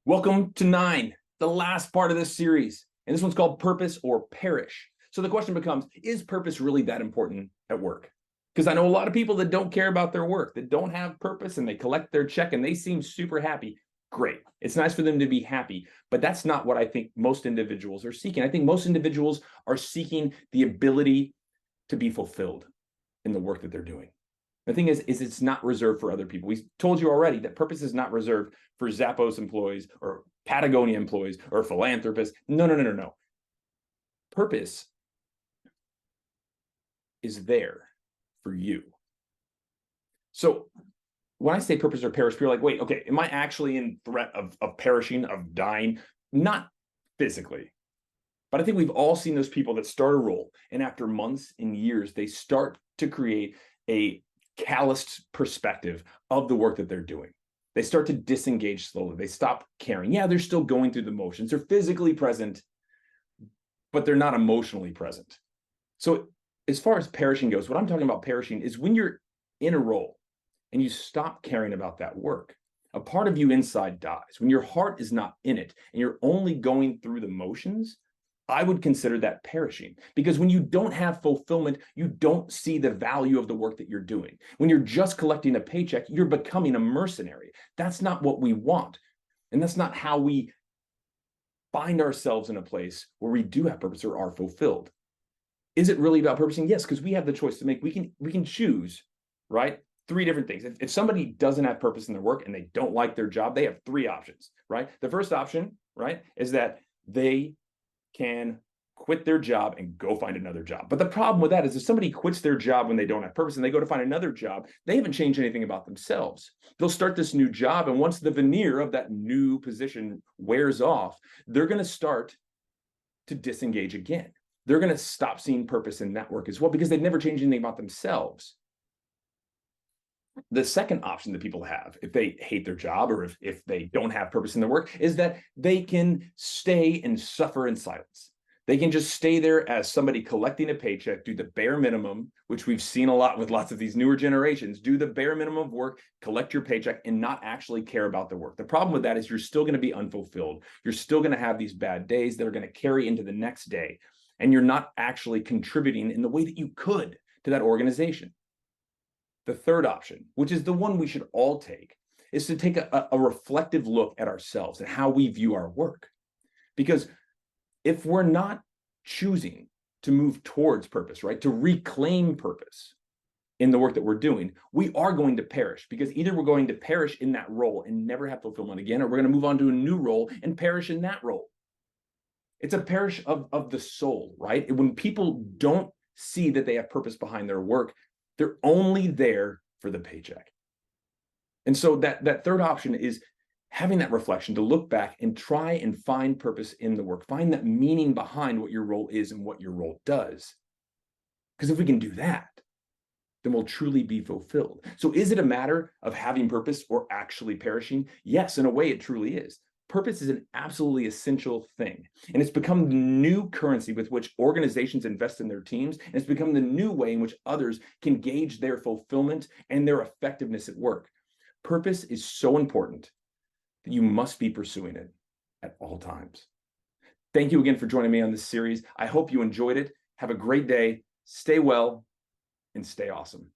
Welcome to 9, the last part of this series. And this one's called Purpose or Perish. So the question becomes, is purpose really that important at work? Because I know a lot of people that don't care about their work, that don't have purpose, and they collect their check and they seem super happy. Great. It's nice for them to be happy, but that's not what I think most individuals are seeking. I think most individuals are seeking the ability to be fulfilled in the work that they're doing. The thing is it's not reserved for other people. We told you already that purpose is not reserved for Zappos employees or Patagonia employees or philanthropists. No. Purpose is there for you. So when I say purpose or perish, people are like, wait, okay, am I actually in threat of perishing, of dying? Not physically. But I think we've all seen those people that start a role, and after months and years, they start to create a calloused perspective of the work that they're doing. They start to disengage slowly. They stop caring. Yeah, they're still going through the motions. They're physically present, but they're not emotionally present. So as far as perishing goes, what I'm talking about perishing is when you're in a role and you stop caring about that work. A part of you inside dies. When your heart is not in it and you're only going through the motions, I would consider that perishing, because when you don't have fulfillment, you don't see the value of the work that you're doing. When you're just collecting a paycheck, you're becoming a mercenary. That's not what we want. And that's not how we find ourselves in a place where we do have purpose or are fulfilled. Is it really about purposing? Yes, because we have the choice to make. We can choose, right? 3 different things. If somebody doesn't have purpose in their work and they don't like their job, they have 3 options, right? The first option, right, is that they can quit their job and go find another job. But the problem with that is if somebody quits their job when they don't have purpose and they go to find another job, they haven't changed anything about themselves. They'll start this new job, and once the veneer of that new position wears off, they're going to start to disengage again. They're going to stop seeing purpose in that work as well, because they've never changed anything about themselves. The second option that people have, if they hate their job or if they don't have purpose in their work, is that they can stay and suffer in silence. They can just stay there as somebody collecting a paycheck, do the bare minimum, which we've seen a lot with lots of these newer generations, do the bare minimum of work, collect your paycheck, and not actually care about the work. The problem with that is you're still going to be unfulfilled. You're still going to have these bad days that are going to carry into the next day, and you're not actually contributing in the way that you could to that organization. The third option, which is the one we should all take, is to take a reflective look at ourselves and how we view our work. Because if we're not choosing to move towards purpose, right, to reclaim purpose in the work that we're doing, we are going to perish, because either we're going to perish in that role and never have fulfillment again, or we're going to move on to a new role and perish in that role. It's a perish of the soul, right? When people don't see that they have purpose behind their work, they're only there for the paycheck. And so that third option is having that reflection to look back and try and find purpose in the work, find that meaning behind what your role is and what your role does. Because if we can do that, then we'll truly be fulfilled. So is it a matter of having purpose or actually perishing? Yes, in a way it truly is. Purpose is an absolutely essential thing, and it's become the new currency with which organizations invest in their teams, and it's become the new way in which others can gauge their fulfillment and their effectiveness at work. Purpose is so important that you must be pursuing it at all times. Thank you again for joining me on this series. I hope you enjoyed it. Have a great day. Stay well and stay awesome.